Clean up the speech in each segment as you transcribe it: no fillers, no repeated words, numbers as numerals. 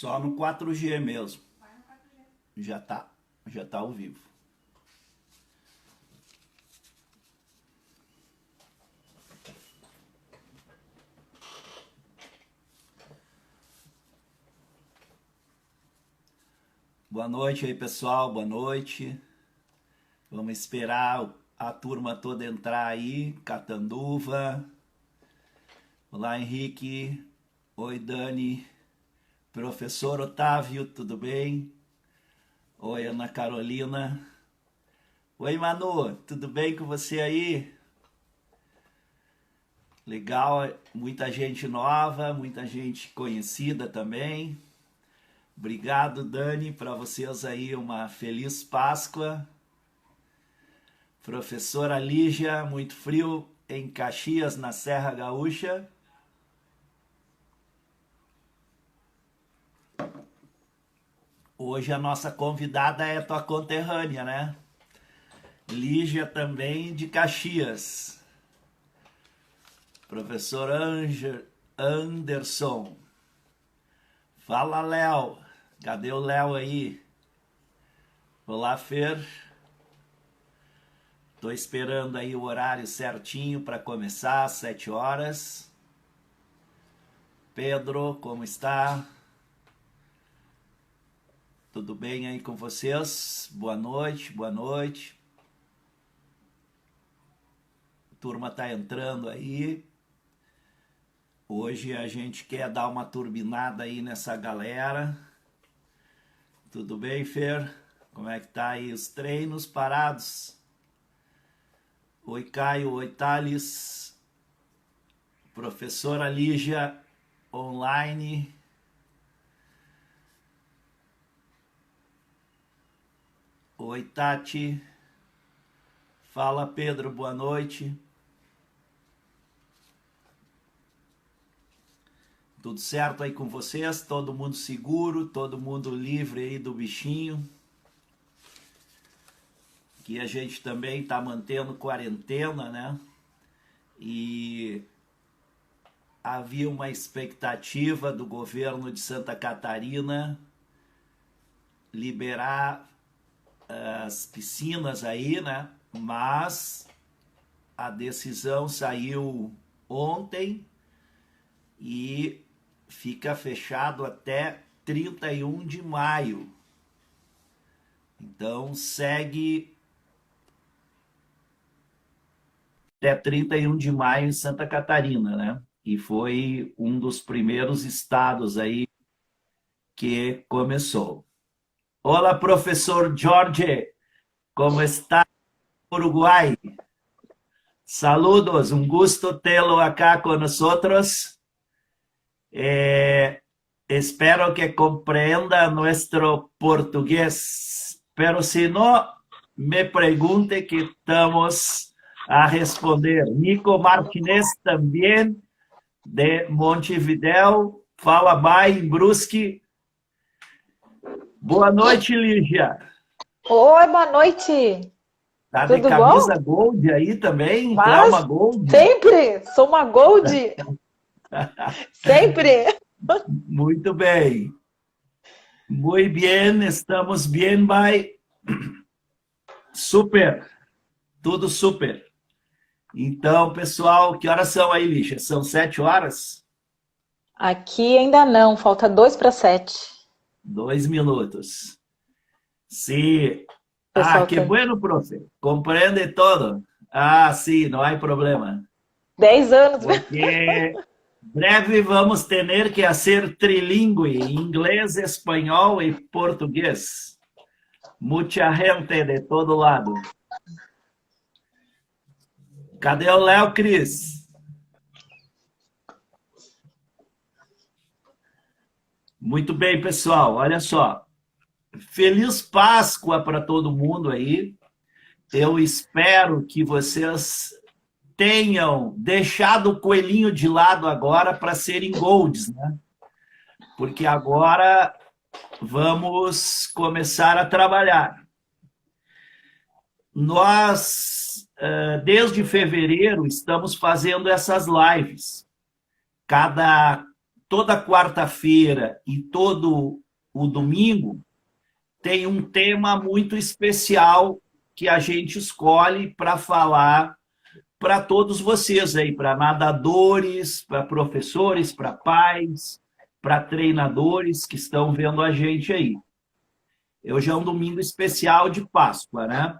Só no 4G mesmo. Já tá ao vivo. Boa noite aí, pessoal. Boa noite. Vamos esperar a turma toda entrar aí. Catanduva. Olá, Henrique. Oi, Dani. Professor Otávio, tudo bem? Oi, Ana Carolina. Oi, Manu, tudo bem com você aí? Legal, muita gente nova, muita gente conhecida também. Obrigado, Dani, para vocês aí uma feliz Páscoa. Professora Lígia, muito frio em Caxias, na Serra Gaúcha. Hoje a nossa convidada é tua conterrânea, né? Lígia também de Caxias. Professor Anderson. Fala, Léo. Cadê o Léo aí? Olá, Fer. Tô esperando aí o horário certinho para começar, às 7 horas. Pedro, como está? Tudo bem aí com vocês? Boa noite, boa noite. A turma tá entrando aí. Hoje a gente quer dar uma turbinada aí nessa galera. Tudo bem, Fer? Como é que tá aí os treinos parados? Oi, Caio. Oi, Thales. Professora Lígia, online. Oi, Tati. Fala, Pedro. Boa noite. Tudo certo aí com vocês? Todo mundo seguro? Todo mundo livre aí do bichinho? Que a gente também está mantendo quarentena, né? E havia uma expectativa do governo de Santa Catarina liberar as piscinas aí, né? Mas a decisão saiu ontem e fica fechado até 31 de maio. Então segue até 31 de maio em Santa Catarina, né? E foi um dos primeiros estados aí que começou. Olá, professor Jorge, como está Uruguai? Saludos, un gusto tê-lo acá con nosotros. Espero que comprenda nuestro portugués, pero si no, me pregunte que estamos a responder. Nico Martinez também, de Montevidéu, fala bem, Brusque. Boa noite, Lígia. Oi, boa noite. Tá de Tudo bom? camisa gold aí também? Tu é uma Mas gold? sempre sou uma gold. Sempre. Muito bem. Muito bem, estamos bem, vai. Super. Tudo super. Então, pessoal, que horas são aí, Lígia? São 7 horas? Aqui ainda não, falta 2 para 7. 2 minutos. Sí. Ah, Pessoal, qué bueno, profe. Comprende todo. Ah, sí, no hay problema. 10 anos. Porque breve vamos ter que hacer trilingüe, inglês, espanhol e português. Muita gente de todo lado. Cadê o Léo, Cris? Muito bem, pessoal. Olha só. Feliz Páscoa para todo mundo aí. Eu espero que vocês tenham deixado o coelhinho de lado agora para serem golds, né? Porque agora vamos começar a trabalhar. Nós, desde fevereiro, estamos fazendo essas lives. Cada toda quarta-feira e todo o domingo tem um tema muito especial que a gente escolhe para falar para todos vocês aí, para nadadores, para professores, para pais, para treinadores que estão vendo a gente aí. Hoje é um domingo especial de Páscoa, né?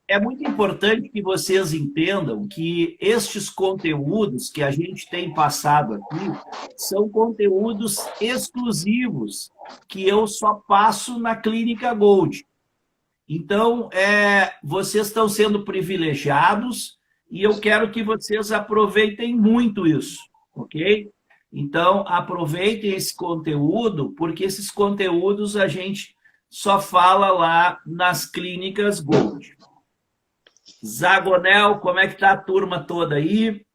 É muito importante que vocês entendam que estes conteúdos que a gente tem passado aqui são conteúdos exclusivos que eu só passo na Clínica Gold. Então, vocês estão sendo privilegiados e eu quero que vocês aproveitem muito isso, ok? Então, aproveitem esse conteúdo, porque esses conteúdos a gente só fala lá nas Clínicas Gold. Zagonel, como é que tá a turma toda aí?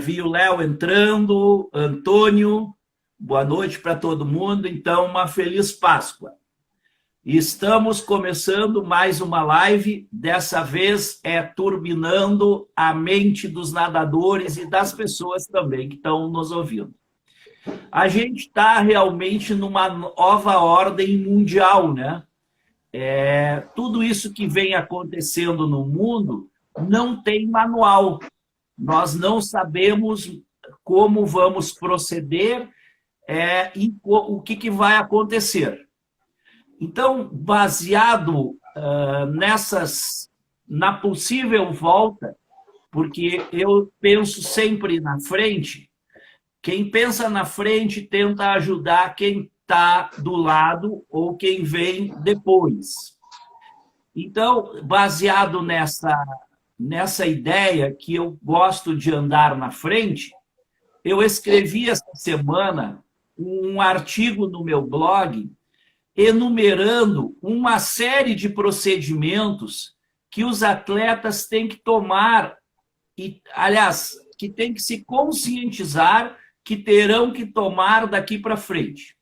Vi o Léo entrando, Antônio, boa noite para todo mundo. Então, uma feliz Páscoa. Estamos começando mais uma live, dessa vez turbinando a mente dos nadadores e das pessoas também que estão nos ouvindo. A gente está realmente numa nova ordem mundial, né? Tudo isso que vem acontecendo no mundo não tem manual. Nós não sabemos como vamos proceder e o que vai acontecer. Então, baseado na possível volta, porque eu penso sempre na frente, quem pensa na frente tenta ajudar quem está do lado ou quem vem depois. Então, baseado nessa ideia que eu gosto de andar na frente, eu escrevi essa semana um artigo no meu blog enumerando uma série de procedimentos que os atletas têm que tomar, aliás, que têm que se conscientizar que terão que tomar daqui para frente.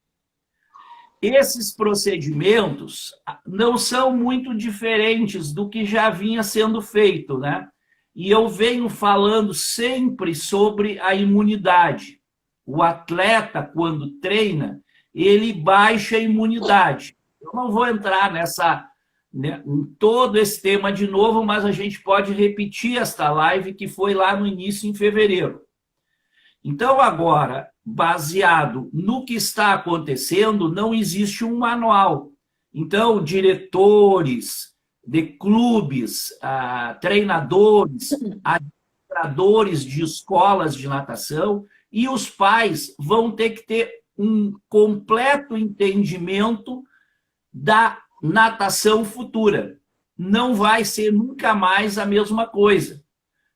Esses procedimentos não são muito diferentes do que já vinha sendo feito, né? E eu venho falando sempre sobre a imunidade. O atleta, quando treina, ele baixa a imunidade. Eu não vou entrar em todo esse tema de novo, mas a gente pode repetir esta live que foi lá no início, em fevereiro. Então, agora, baseado no que está acontecendo, não existe um manual. Então, diretores de clubes, treinadores, administradores de escolas de natação e os pais vão ter que ter um completo entendimento da natação futura. Não vai ser nunca mais a mesma coisa.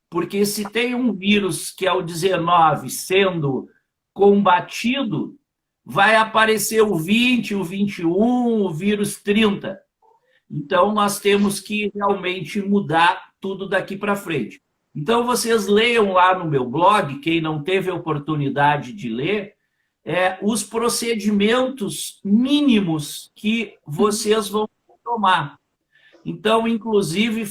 Porque se tem um vírus que é o 19 sendo combatido, vai aparecer o 20, o 21, o vírus 30. Então, nós temos que realmente mudar tudo daqui para frente. Então, vocês leiam lá no meu blog, quem não teve a oportunidade de ler, os procedimentos mínimos que vocês vão tomar. Então, inclusive,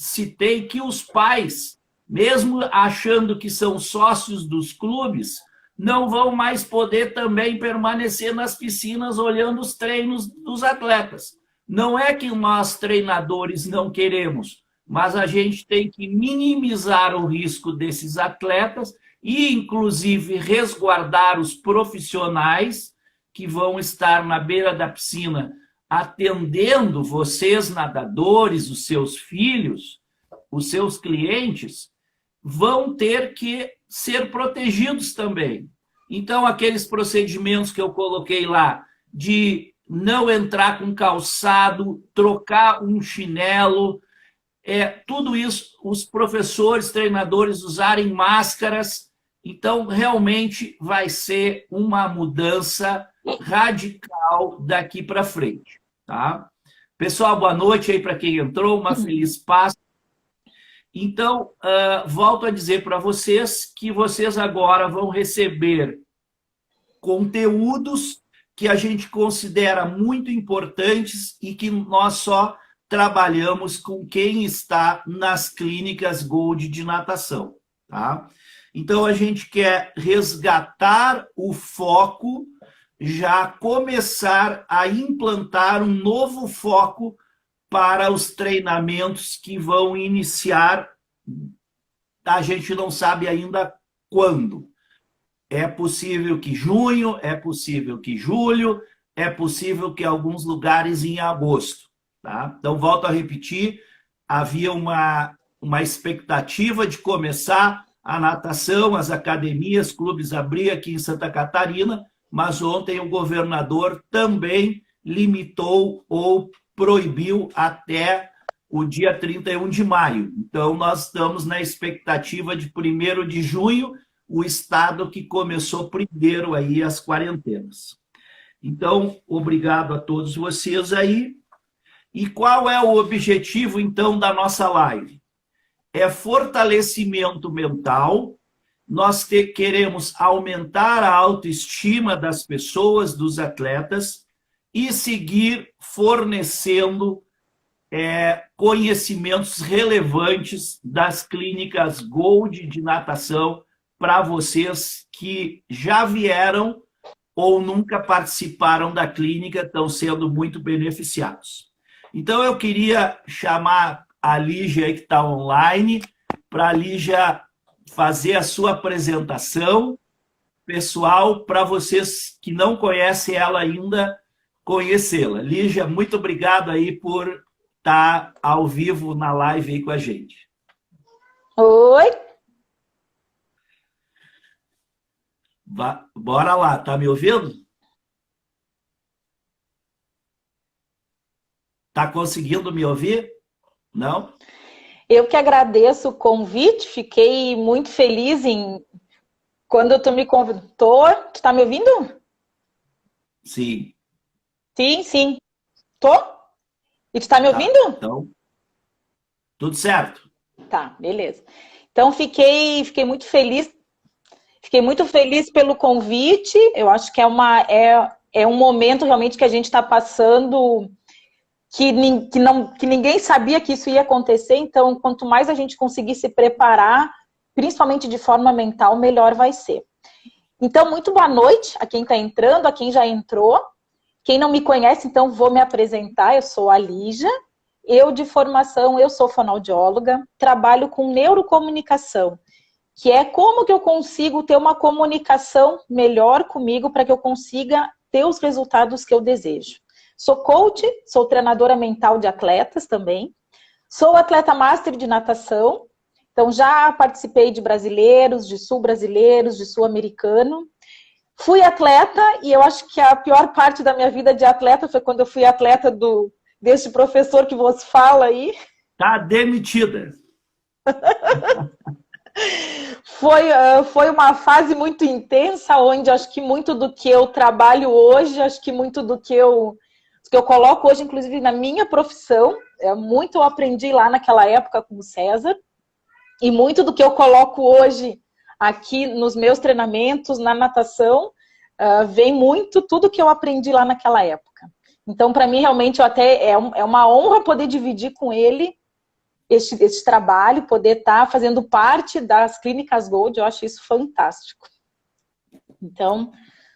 citei que os pais, mesmo achando que são sócios dos clubes, não vão mais poder também permanecer nas piscinas olhando os treinos dos atletas. Não é que nós, treinadores, não queremos, mas a gente tem que minimizar o risco desses atletas e, inclusive, resguardar os profissionais que vão estar na beira da piscina atendendo vocês, nadadores, os seus filhos, os seus clientes, vão ter que ser protegidos também. Então, aqueles procedimentos que eu coloquei lá, de não entrar com calçado, trocar um chinelo, tudo isso, os professores, treinadores usarem máscaras. Então, realmente vai ser uma mudança radical daqui para frente. Tá? Pessoal, boa noite aí para quem entrou, uma feliz Páscoa. Então, volto a dizer para vocês que vocês agora vão receber conteúdos que a gente considera muito importantes e que nós só trabalhamos com quem está nas clínicas Gold de natação. Tá? Então, a gente quer resgatar o foco, já começar a implantar um novo foco para os treinamentos que vão iniciar. A gente não sabe ainda quando. É possível que junho, é possível que julho, é possível que alguns lugares em agosto. Tá? Então, volto a repetir, havia uma expectativa de começar a natação, as academias, clubes abrir aqui em Santa Catarina, mas ontem o governador também limitou ou proibiu até o dia 31 de maio. Então, nós estamos na expectativa de 1º de junho, o estado que começou primeiro aí as quarentenas. Então, obrigado a todos vocês aí. E qual é o objetivo, então, da nossa live? É fortalecimento mental. Nós queremos aumentar a autoestima das pessoas, dos atletas, e seguir fornecendo conhecimentos relevantes das clínicas Gold de natação para vocês que já vieram ou nunca participaram da clínica, estão sendo muito beneficiados. Então, eu queria chamar a Lígia, aí, que está online, para a Lígia fazer a sua apresentação pessoal, para vocês que não conhecem ela ainda, conhecê-la. Lígia, muito obrigado aí por estar ao vivo na live aí com a gente. Oi. Bora lá, tá me ouvindo? Tá conseguindo me ouvir? Não? Eu que agradeço o convite, fiquei muito feliz quando tu me convidou. Tu tá me ouvindo? Sim. Sim. Tô? E tu tá me ouvindo? Então, tudo certo. Tá, beleza. Então, fiquei muito feliz. Fiquei muito feliz pelo convite. Eu acho que é um momento realmente que a gente está passando que ninguém sabia que isso ia acontecer. Então, quanto mais a gente conseguir se preparar, principalmente de forma mental, melhor vai ser. Então, muito boa noite a quem está entrando, a quem já entrou. Quem não me conhece, então, vou me apresentar. Eu sou a Lígia. Eu, de formação, eu sou fonoaudióloga. Trabalho com neurocomunicação, que é como que eu consigo ter uma comunicação melhor comigo para que eu consiga ter os resultados que eu desejo. Sou coach, sou treinadora mental de atletas também, sou atleta master de natação, então já participei de brasileiros, de sul-brasileiros, de sul-americano. Fui atleta e eu acho que a pior parte da minha vida de atleta foi quando eu fui atleta deste professor que vos fala aí. Tá demitida. Foi uma fase muito intensa, onde acho que muito do que eu trabalho hoje, acho que muito do que eu coloco hoje, inclusive na minha profissão, muito eu aprendi lá naquela época com o César, e muito do que eu coloco hoje aqui nos meus treinamentos, na natação, vem muito tudo que eu aprendi lá naquela época. Então, para mim, realmente, é uma honra poder dividir com ele este trabalho, poder estar fazendo parte das clínicas Gold. Eu acho isso fantástico. Então,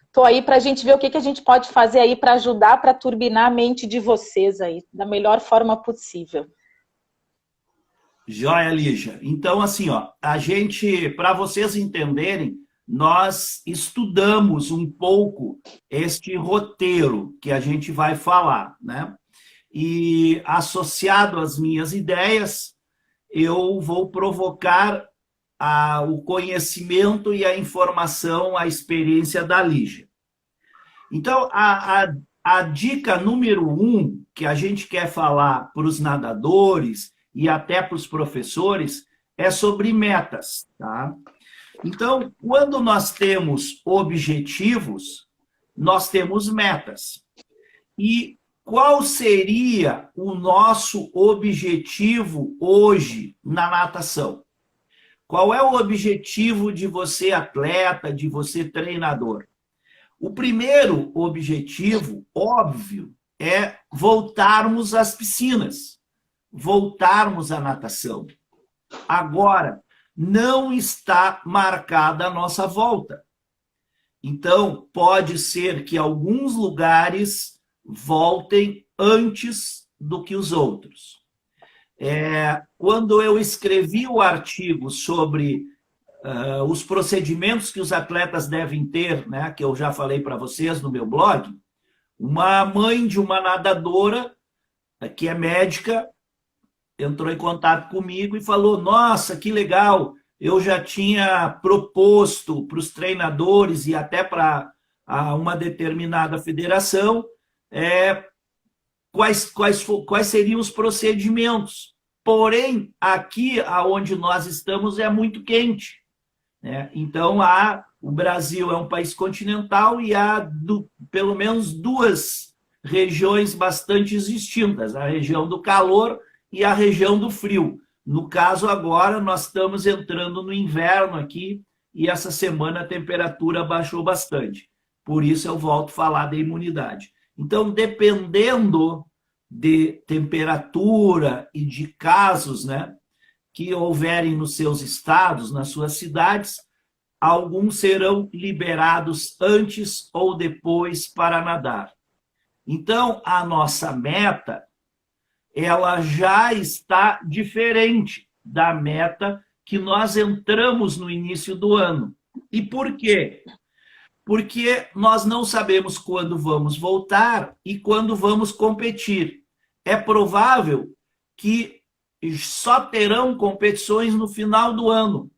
estou aí para a gente ver o que a gente pode fazer aí para ajudar, para turbinar a mente de vocês aí, da melhor forma possível. Joia, Lígia. Então, assim, a gente, para vocês entenderem, nós estudamos um pouco este roteiro que a gente vai falar, né? E, associado às minhas ideias, eu vou provocar o conhecimento e a informação, a experiência da Lígia. Então, a dica número 1 que a gente quer falar para os nadadores e até para os professores é sobre metas, tá? Então, quando nós temos objetivos, nós temos metas. E qual seria o nosso objetivo hoje na natação? Qual é o objetivo de você atleta, de você treinador? O primeiro objetivo, óbvio, é voltarmos às piscinas, voltarmos à natação. Agora, não está marcada a nossa volta. Então, pode ser que alguns lugares voltem antes do que os outros. Quando eu escrevi o artigo sobre os procedimentos que os atletas devem ter, né, que eu já falei para vocês no meu blog, uma mãe de uma nadadora, que é médica, entrou em contato comigo e falou: nossa, que legal, eu já tinha proposto para os treinadores e até para uma determinada federação quais seriam os procedimentos. Porém, aqui onde nós estamos é muito quente, né? Então, o Brasil é um país continental e há pelo menos duas regiões bastante distintas, a região do calor e a região do frio. No caso, agora, nós estamos entrando no inverno aqui e essa semana a temperatura baixou bastante. Por isso eu volto a falar da imunidade. Então, dependendo de temperatura e de casos, né, que houverem nos seus estados, nas suas cidades, alguns serão liberados antes ou depois para nadar. Então, a nossa meta, ela já está diferente da meta que nós entramos no início do ano. E por quê? Porque nós não sabemos quando vamos voltar e quando vamos competir. É provável que só terão competições no final do ano.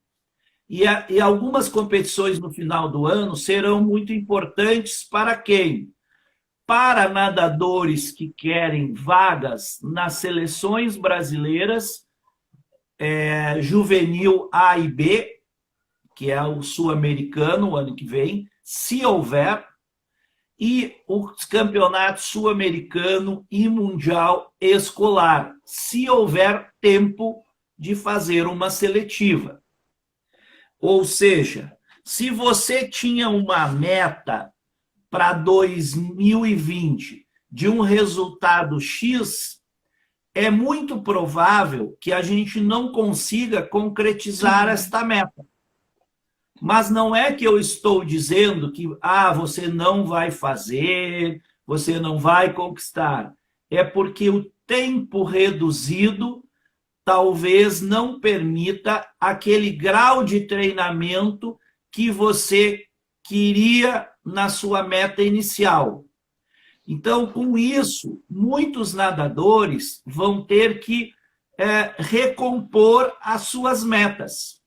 E algumas competições no final do ano serão muito importantes para quem? Para nadadores que querem vagas nas seleções brasileiras, juvenil A e B, que é o sul-americano o ano que vem, se houver, e os campeonatos sul-americano e mundial escolar, se houver tempo de fazer uma seletiva. Ou seja, se você tinha uma meta para 2020 de um resultado X, é muito provável que a gente não consiga concretizar esta meta. Mas não é que eu estou dizendo que você não vai fazer, você não vai conquistar. É porque o tempo reduzido talvez não permita aquele grau de treinamento que você queria na sua meta inicial. Então, com isso, muitos nadadores vão ter que recompor as suas metas.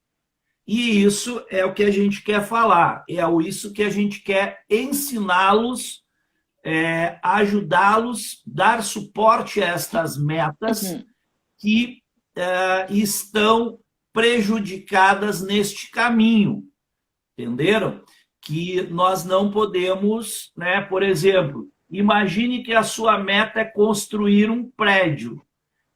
E isso é o que a gente quer falar, é isso que a gente quer ensiná-los, ajudá-los, dar suporte a estas metas que estão prejudicadas neste caminho, entenderam? Que nós não podemos, né? Por exemplo, imagine que a sua meta é construir um prédio,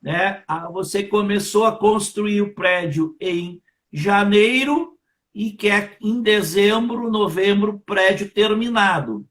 né? Você começou a construir o prédio em janeiro e quer em dezembro, novembro, prédio terminado.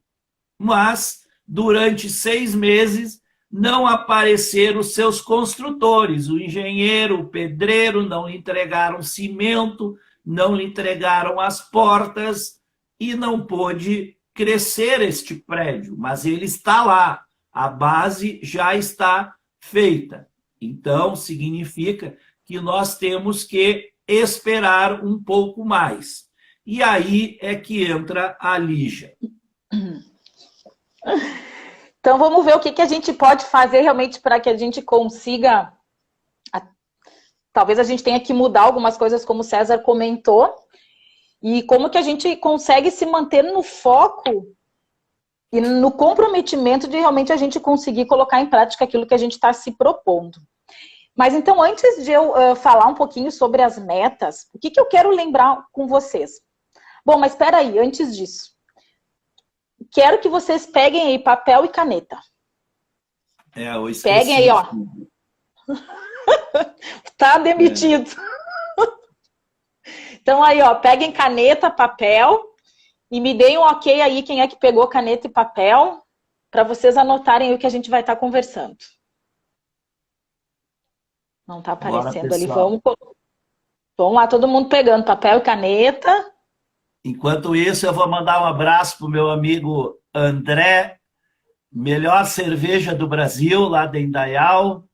Mas, durante 6 meses, não apareceram os seus construtores, o engenheiro, o pedreiro, não lhe entregaram cimento, não lhe entregaram as portas e não pôde crescer este prédio, mas ele está lá, a base já está feita. Então, significa que nós temos que esperar um pouco mais. E aí é que entra a Lígia. Então, vamos ver o que a gente pode fazer realmente para que a gente consiga... Talvez a gente tenha que mudar algumas coisas, como o César comentou, e como que a gente consegue se manter no foco e no comprometimento de realmente a gente conseguir colocar em prática aquilo que a gente está se propondo. Mas então, antes de eu falar um pouquinho sobre as metas, o que eu quero lembrar com vocês? Bom, mas espera aí, antes disso. Quero que vocês peguem aí papel e caneta. Eu esqueci. Peguem aí, ó. Tá demitido. Então aí, ó, peguem caneta, papel e me deem um ok aí quem é que pegou caneta e papel para vocês anotarem o que a gente vai estar conversando. Não tá aparecendo ali. Vamos lá, todo mundo pegando papel e caneta. Enquanto isso, eu vou mandar um abraço para o meu amigo André, melhor cerveja do Brasil, lá de Indaial.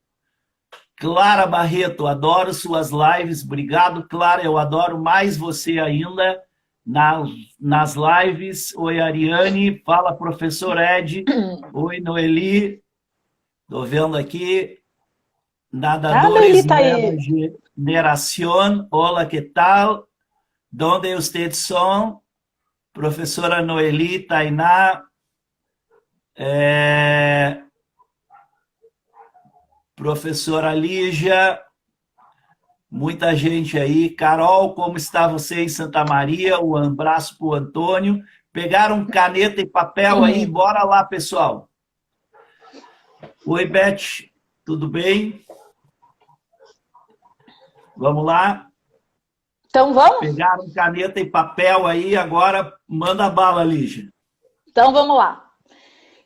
Clara Barreto, adoro suas lives. Obrigado, Clara. Eu adoro mais você ainda nas lives. Oi, Ariane. Fala, professor Ed. Oi, Noeli. Estou vendo aqui. Nadadores Noeli tá Nueva aí. Generación. Hola, que tal? Donde ustedes son? Professora Noeli, Tainá. Professora Lígia, muita gente aí. Carol, como está você em Santa Maria? Um abraço para o Antônio. Pegaram caneta e papel aí? Bora lá, pessoal. Oi, Beth, tudo bem? Vamos lá? Então vamos? Pegaram caneta e papel aí, agora manda bala, Lígia. Então vamos lá.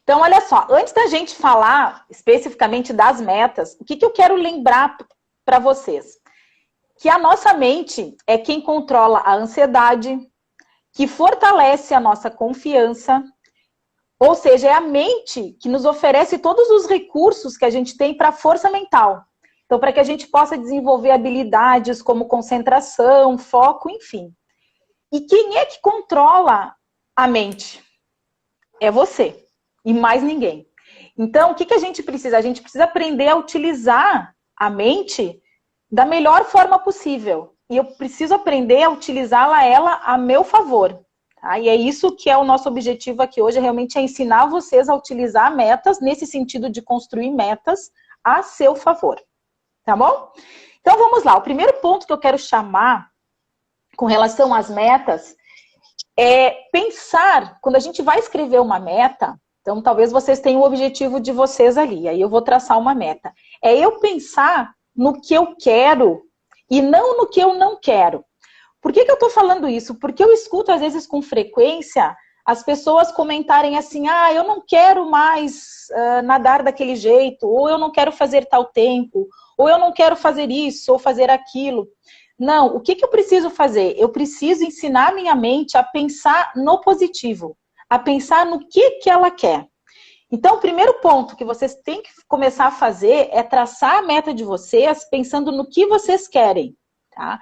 Então, olha só, antes da gente falar especificamente das metas, o que eu quero lembrar para vocês? Que a nossa mente é quem controla a ansiedade, que fortalece a nossa confiança, ou seja, é a mente que nos oferece todos os recursos que a gente tem para a força mental. Então, para que a gente possa desenvolver habilidades como concentração, foco, enfim. E quem é que controla a mente? É você. E mais ninguém. Então, o que a gente precisa? A gente precisa aprender a utilizar a mente da melhor forma possível. E eu preciso aprender a utilizá-la ela a meu favor. Tá? E é isso que é o nosso objetivo aqui hoje, realmente é ensinar vocês a utilizar metas, nesse sentido de construir metas a seu favor. Tá bom? Então, vamos lá. O primeiro ponto que eu quero chamar com relação às metas é pensar, quando a gente vai escrever uma meta, então talvez vocês tenham o objetivo de vocês ali, aí eu vou traçar uma meta. É eu pensar no que eu quero e não no que eu não quero. Por que eu estou falando isso? Porque eu escuto, às vezes, com frequência, as pessoas comentarem assim, eu não quero mais nadar daquele jeito, ou eu não quero fazer tal tempo, ou eu não quero fazer isso, ou fazer aquilo. Não, o que eu preciso fazer? Eu preciso ensinar a minha mente a pensar no positivo, a pensar no que ela quer. Então, o primeiro ponto que vocês têm que começar a fazer é traçar a meta de vocês pensando no que vocês querem, tá?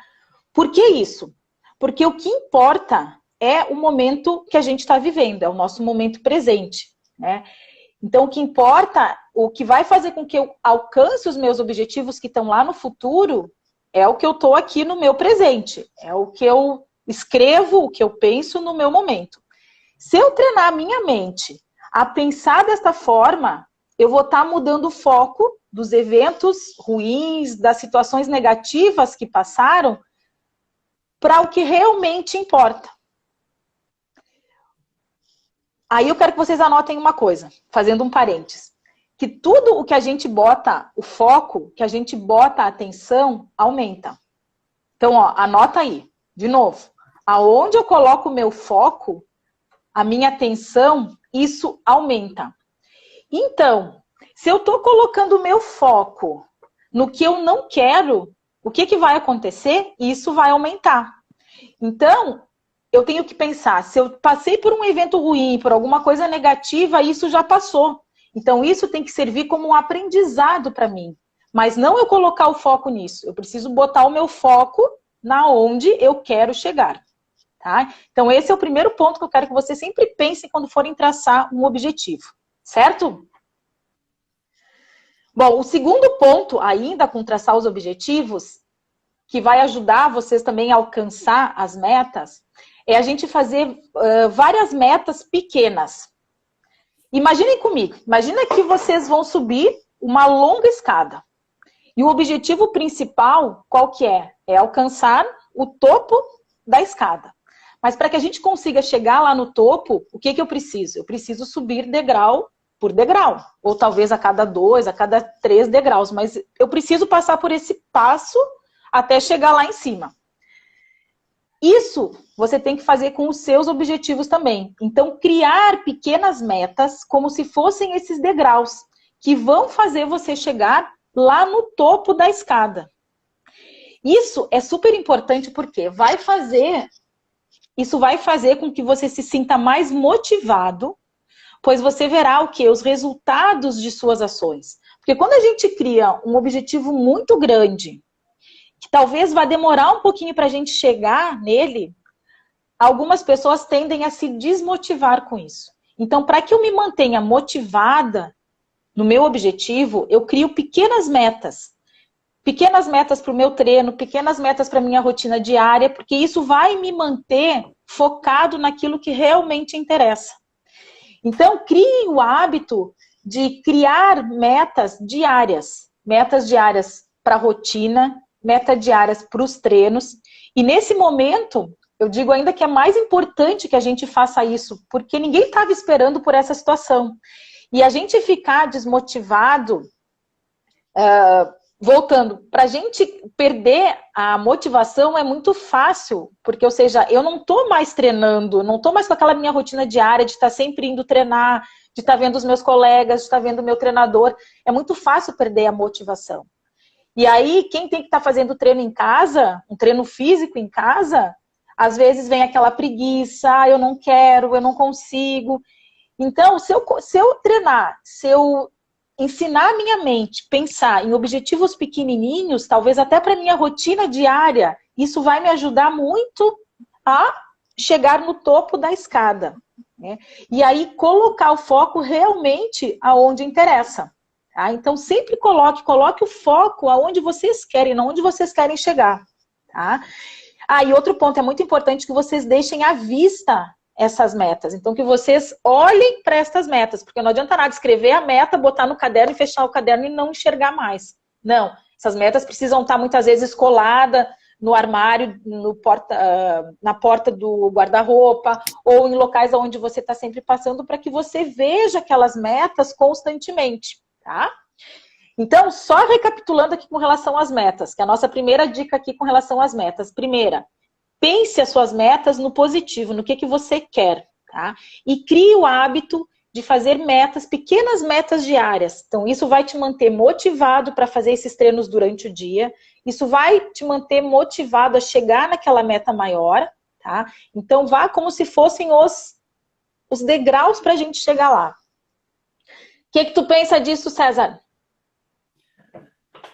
Por que isso? Porque o que importa é o momento que a gente está vivendo, é o nosso momento presente, né? Então, o que importa, o que vai fazer com que eu alcance os meus objetivos que estão lá no futuro, é o que eu estou aqui no meu presente, é o que eu escrevo, o que eu penso no meu momento. Se eu treinar a minha mente a pensar desta forma, eu vou estar mudando o foco dos eventos ruins, das situações negativas que passaram, para o que realmente importa. Aí eu quero que vocês anotem uma coisa, fazendo um parênteses. Que tudo o que a gente bota, o foco, que a gente bota a atenção, aumenta. Então, ó, anota aí, de novo. Aonde eu coloco o meu foco, a minha atenção, isso aumenta. Então, se eu estou colocando o meu foco no que eu não quero, o que vai acontecer? Isso vai aumentar. Então, eu tenho que pensar, se eu passei por um evento ruim, por alguma coisa negativa, isso já passou. Então, isso tem que servir como um aprendizado para mim. Mas não eu colocar o foco nisso. Eu preciso botar o meu foco na onde eu quero chegar. Tá? Então, esse é o primeiro ponto que eu quero que vocês sempre pensem quando forem traçar um objetivo. Certo? Bom, o segundo ponto, ainda com traçar os objetivos, que vai ajudar vocês também a alcançar as metas, é a gente fazer várias metas pequenas. Imaginem comigo, imagina que vocês vão subir uma longa escada. E o objetivo principal, qual que é? É alcançar o topo da escada. Mas para que a gente consiga chegar lá no topo, o que eu preciso? Eu preciso subir degrau por degrau. Ou talvez a cada 2, a cada 3 degraus. Mas eu preciso passar por esse passo até chegar lá em cima. Isso você tem que fazer com os seus objetivos também. Então, criar pequenas metas como se fossem esses degraus, que vão fazer você chegar lá no topo da escada. Isso é super importante porque isso vai fazer com que você se sinta mais motivado, pois você verá o quê? Os resultados de suas ações. Porque quando a gente cria um objetivo muito grande, que talvez vá demorar um pouquinho para a gente chegar nele, algumas pessoas tendem a se desmotivar com isso. Então, para que eu me mantenha motivada no meu objetivo, eu crio pequenas metas. Pequenas metas para o meu treino, pequenas metas para a minha rotina diária, porque isso vai me manter focado naquilo que realmente interessa. Então, crie o hábito de criar metas diárias para a rotina, metas diárias para os treinos. E nesse momento, eu digo ainda que é mais importante que a gente faça isso, porque ninguém estava esperando por essa situação. E a gente ficar desmotivado, voltando, para a gente perder a motivação é muito fácil, porque, ou seja, eu não estou mais treinando, não estou mais com aquela minha rotina diária de estar sempre indo treinar, de estar vendo os meus colegas, de estar vendo o meu treinador. É muito fácil perder a motivação. E aí, quem tem que estar fazendo treino em casa, um treino físico em casa, às vezes vem aquela preguiça, eu não quero, eu não consigo. Então, se eu treinar, se eu ensinar a minha mente, pensar em objetivos pequenininhos, talvez até para a minha rotina diária, isso vai me ajudar muito a chegar no topo da escada, né? E aí, colocar o foco realmente aonde interessa. Tá? Então, sempre coloque o foco aonde vocês querem, não onde vocês querem chegar. Tá? E outro ponto, é muito importante que vocês deixem à vista essas metas. Então, que vocês olhem para essas metas, porque não adianta nada escrever a meta, botar no caderno e fechar o caderno e não enxergar mais. Não, essas metas precisam estar muitas vezes coladas no armário, na porta do guarda-roupa, ou em locais onde você está sempre passando, para que você veja aquelas metas constantemente. Tá? Então, só recapitulando aqui com relação às metas, que é a nossa primeira dica aqui com relação às metas. Primeira, pense as suas metas no positivo, no que você quer, tá? E crie o hábito de fazer metas, pequenas metas diárias. Então, isso vai te manter motivado para fazer esses treinos durante o dia. Isso vai te manter motivado a chegar naquela meta maior, tá? Então, vá como se fossem os degraus para a gente chegar lá. O que tu pensa disso, César?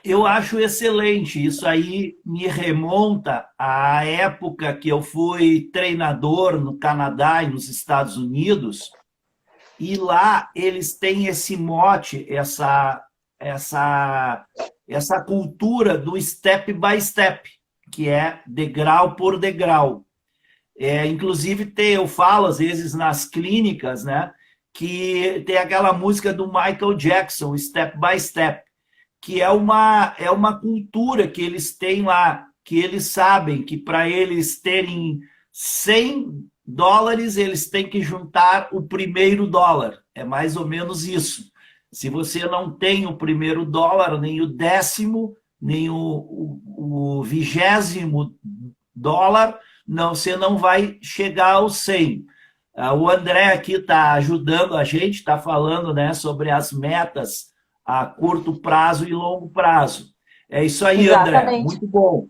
Eu acho excelente. Isso aí me remonta à época que eu fui treinador no Canadá e nos Estados Unidos. E lá eles têm esse mote, essa cultura do step by step, que é degrau por degrau. Inclusive, eu falo às vezes nas clínicas, né, que tem aquela música do Michael Jackson, Step by Step, que é uma cultura que eles têm lá, que eles sabem que para eles terem $100, eles têm que juntar o primeiro dólar. É mais ou menos isso. Se você não tem o primeiro dólar, nem o 10º, nem o 20º dólar, você não vai chegar aos 100. O André aqui está ajudando a gente, está falando, né, sobre as metas a curto prazo e longo prazo. É isso aí, Exatamente. André, muito bom.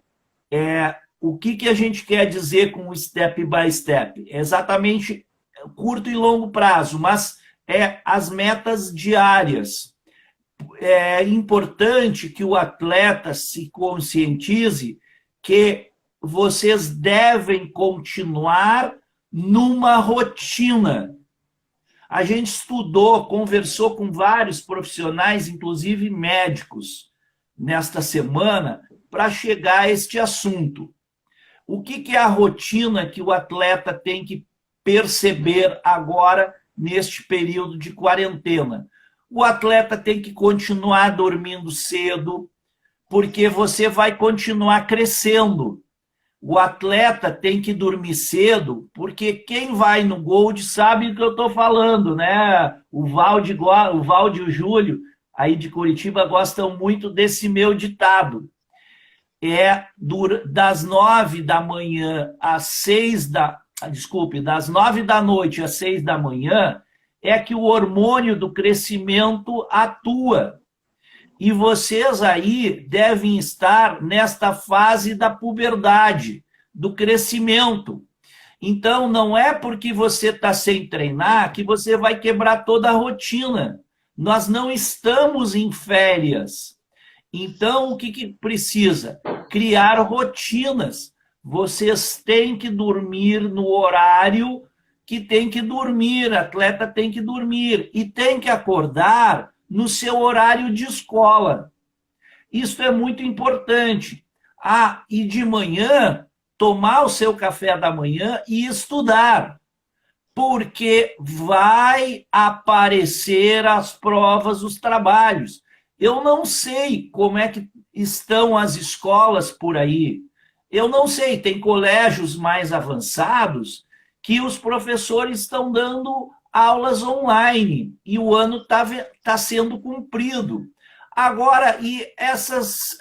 O que a gente quer dizer com o step by step? É exatamente curto e longo prazo, mas as metas diárias. É importante que o atleta se conscientize que vocês devem continuar numa rotina. A gente estudou, conversou com vários profissionais, inclusive médicos, nesta semana, para chegar a este assunto. O que é a rotina que o atleta tem que perceber agora, neste período de quarentena? O atleta tem que continuar dormindo cedo, porque você vai continuar crescendo. O atleta tem que dormir cedo, porque quem vai no Gold sabe do que eu estou falando, né? O Valde e o Júlio, aí de Curitiba, gostam muito desse meu ditado. Das 9 da manhã às 6 das 9 da noite às 6 da manhã, é que o hormônio do crescimento atua. E vocês aí devem estar nesta fase da puberdade, do crescimento. Então, não é porque você está sem treinar que você vai quebrar toda a rotina. Nós não estamos em férias. Então, o que precisa? Criar rotinas. Vocês têm que dormir no horário que tem que dormir, atleta tem que dormir, e tem que acordar no seu horário de escola. Isso é muito importante. Ah, e de manhã, tomar o seu café da manhã e estudar, porque vai aparecer as provas, os trabalhos. Eu não sei como é que estão as escolas por aí. Eu não sei, tem colégios mais avançados que os professores estão dando aulas online e o ano está sendo cumprido. Agora, e essas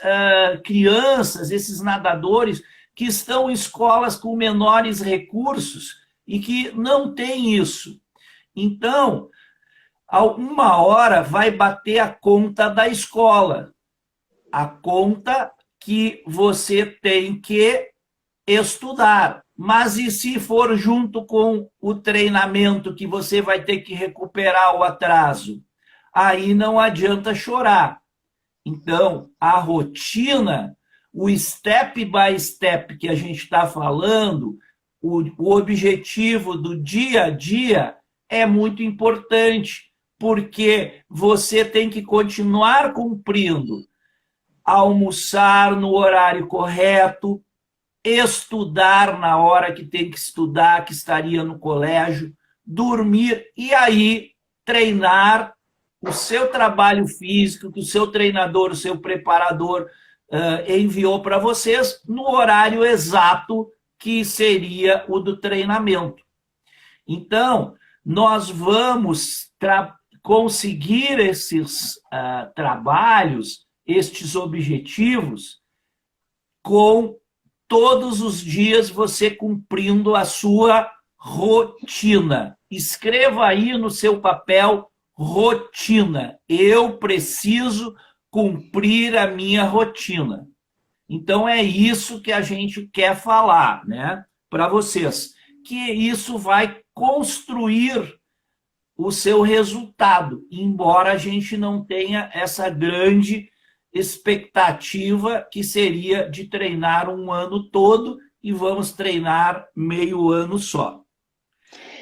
crianças, esses nadadores que estão em escolas com menores recursos e que não têm isso. Então, a uma hora vai bater a conta da escola, a conta que você tem que estudar. Mas e se for junto com o treinamento que você vai ter que recuperar o atraso? Aí não adianta chorar. Então, a rotina, o step by step que a gente está falando, o objetivo do dia a dia é muito importante, porque você tem que continuar cumprindo, almoçar no horário correto, estudar na hora que tem que estudar, que estaria no colégio, dormir e aí treinar o seu trabalho físico, que o seu treinador, o seu preparador enviou para vocês no horário exato que seria o do treinamento. Então, nós vamos conseguir esses trabalhos, estes objetivos, com todos os dias você cumprindo a sua rotina. Escreva aí no seu papel rotina. Eu preciso cumprir a minha rotina. Então é isso que a gente quer falar, né, para vocês, que isso vai construir o seu resultado, embora a gente não tenha essa grande expectativa que seria de treinar um ano todo e vamos treinar meio ano só.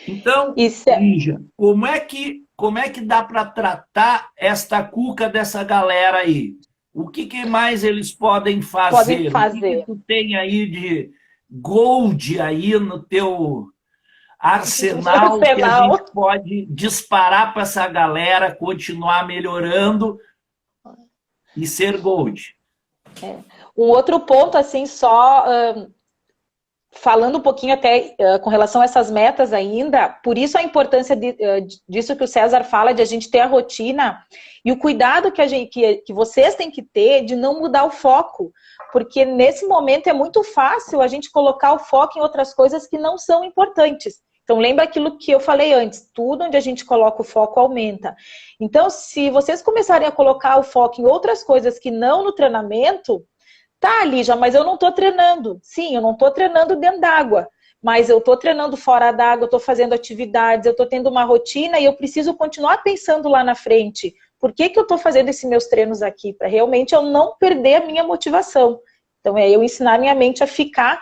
Então, Lígia, como é que dá para tratar esta cuca dessa galera aí? O que mais eles podem fazer? O que tu tem aí de gold aí no teu arsenal que a gente pode disparar para essa galera continuar melhorando e ser gold? Um outro ponto, assim, só falando um pouquinho até com relação a essas metas ainda, por isso a importância disso que o César fala, de a gente ter a rotina e o cuidado que vocês têm que ter de não mudar o foco, porque nesse momento é muito fácil a gente colocar o foco em outras coisas que não são importantes. Então, lembra aquilo que eu falei antes, tudo onde a gente coloca o foco aumenta. Então, se vocês começarem a colocar o foco em outras coisas que não no treinamento, tá, Lígia, mas eu não estou treinando. Sim, eu não estou treinando dentro d'água, mas eu estou treinando fora d'água, eu estou fazendo atividades, eu estou tendo uma rotina e eu preciso continuar pensando lá na frente. Por que eu estou fazendo esses meus treinos aqui? Para realmente eu não perder a minha motivação. Então, é eu ensinar minha mente a ficar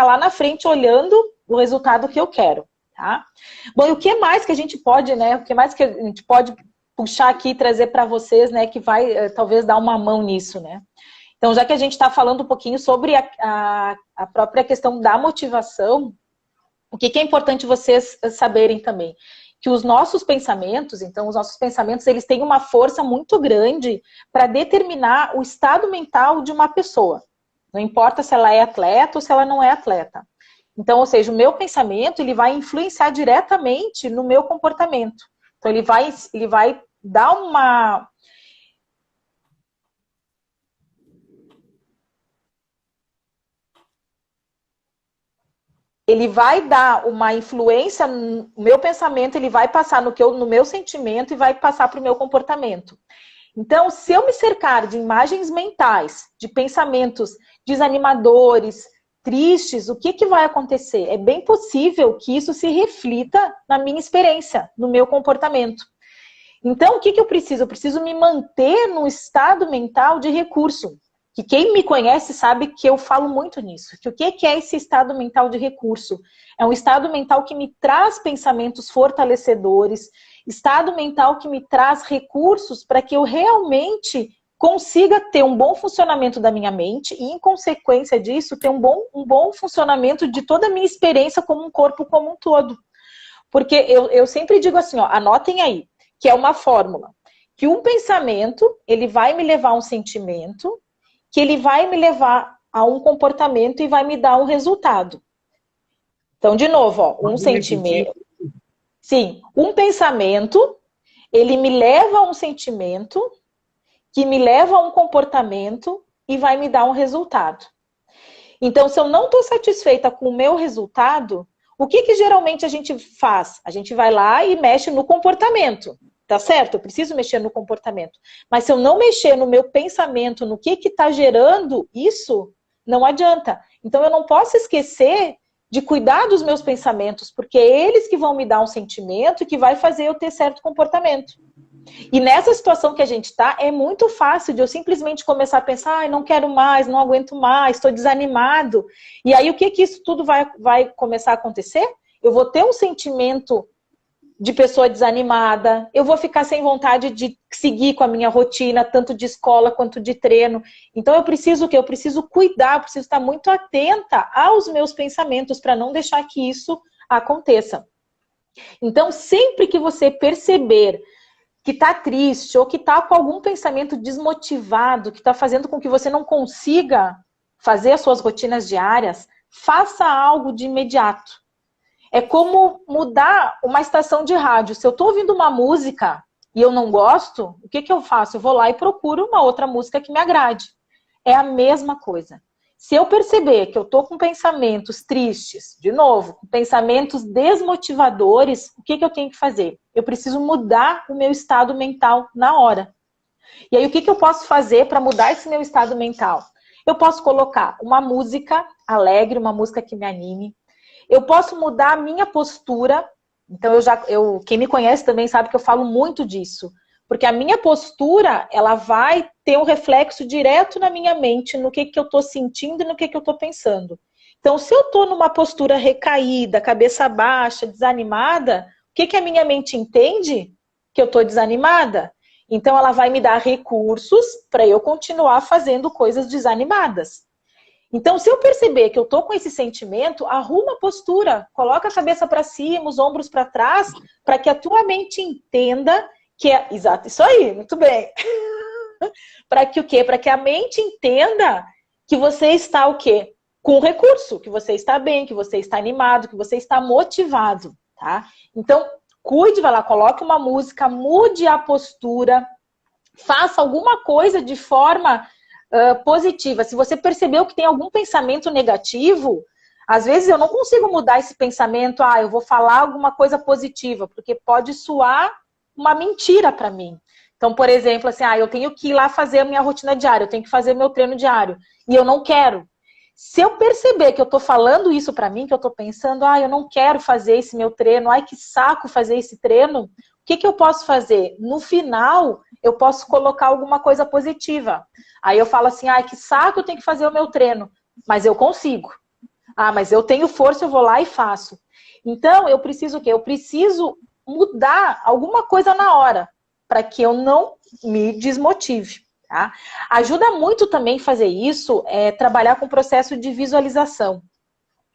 lá na frente olhando o resultado que eu quero, tá? Bom, e o que mais que a gente pode, né? O que mais que a gente pode puxar aqui e trazer para vocês, né? Que vai talvez dar uma mão nisso, né? Então, já que a gente está falando um pouquinho sobre a própria questão da motivação, o que é importante vocês saberem também? Que os nossos pensamentos, eles têm uma força muito grande para determinar o estado mental de uma pessoa. Não importa se ela é atleta ou se ela não é atleta. Então, ou seja, o meu pensamento, ele vai influenciar diretamente no meu comportamento. Então, ele vai dar uma... Ele vai dar uma influência no meu pensamento, ele vai passar no meu sentimento e vai passar para o meu comportamento. Então, se eu me cercar de imagens mentais, de pensamentos desanimadores, tristes, o que vai acontecer? É bem possível que isso se reflita na minha experiência, no meu comportamento. Então, o que eu preciso? Eu preciso me manter num estado mental de recurso. Que quem me conhece sabe que eu falo muito nisso. Que o que é esse estado mental de recurso? É um estado mental que me traz pensamentos fortalecedores, estado mental que me traz recursos para que eu realmente consiga ter um bom funcionamento da minha mente e, em consequência disso, ter um bom funcionamento de toda a minha experiência como um corpo como um todo. Porque eu sempre digo assim, ó, anotem aí, que é uma fórmula. Que um pensamento, ele vai me levar a um sentimento, que ele vai me levar a um comportamento e vai me dar um resultado. Então, de novo, ó, um sentimento... Sim, um pensamento, ele me leva a um sentimento, que me leva a um comportamento e vai me dar um resultado. Então, se eu não estou satisfeita com o meu resultado, o que geralmente a gente faz? A gente vai lá e mexe no comportamento, tá certo? Eu preciso mexer no comportamento. Mas se eu não mexer no meu pensamento, no que está gerando isso, não adianta. Então, eu não posso esquecer de cuidar dos meus pensamentos, porque é eles que vão me dar um sentimento que vai fazer eu ter certo comportamento. E nessa situação que a gente está, é muito fácil de eu simplesmente começar a pensar, ai, não quero mais, não aguento mais, estou desanimado. E aí o que isso tudo vai começar a acontecer? Eu vou ter um sentimento de pessoa desanimada, eu vou ficar sem vontade de seguir com a minha rotina, tanto de escola quanto de treino. Então eu preciso o quê? Eu preciso cuidar, eu preciso estar muito atenta aos meus pensamentos para não deixar que isso aconteça. Então sempre que você perceber que está triste ou que está com algum pensamento desmotivado, que está fazendo com que você não consiga fazer as suas rotinas diárias, faça algo de imediato. É como mudar uma estação de rádio. Se eu estou ouvindo uma música e eu não gosto, o que eu faço? Eu vou lá e procuro uma outra música que me agrade. É a mesma coisa. Se eu perceber que eu estou com pensamentos tristes, de novo, com pensamentos desmotivadores, o que eu tenho que fazer? Eu preciso mudar o meu estado mental na hora. E aí, o que eu posso fazer para mudar esse meu estado mental? Eu posso colocar uma música alegre, uma música que me anime. Eu posso mudar a minha postura. Então, quem me conhece também sabe que eu falo muito disso. Porque a minha postura, ela vai ter um reflexo direto na minha mente, no que eu estou sentindo e no que eu estou pensando. Então, se eu estou numa postura recaída, cabeça baixa, desanimada, o que a minha mente entende? Que eu estou desanimada. Então, ela vai me dar recursos para eu continuar fazendo coisas desanimadas. Então, se eu perceber que eu estou com esse sentimento, arruma a postura, coloca a cabeça para cima, os ombros para trás, para que a tua mente entenda que é... Exato, isso aí, muito bem. Para que o quê? Para que a mente entenda que você está o quê? Com recurso, que você está bem, que você está animado, que você está motivado, tá? Então, cuide, vai lá, coloque uma música, mude a postura, faça alguma coisa de forma positiva. Se você percebeu que tem algum pensamento negativo, às vezes eu não consigo mudar esse pensamento, eu vou falar alguma coisa positiva, porque pode soar uma mentira para mim. Então, por exemplo, assim, eu tenho que ir lá fazer a minha rotina diária, eu tenho que fazer meu treino diário, e eu não quero. Se eu perceber que eu tô falando isso para mim, que eu tô pensando, eu não quero fazer esse meu treino, que saco fazer esse treino, o que eu posso fazer? No final, eu posso colocar alguma coisa positiva. Aí eu falo assim, que saco eu tenho que fazer o meu treino, mas eu consigo. Mas eu tenho força, eu vou lá e faço. Então, eu preciso o quê? Eu preciso mudar alguma coisa na hora, para que eu não me desmotive. Tá? Ajuda muito também fazer isso, trabalhar com o processo de visualização.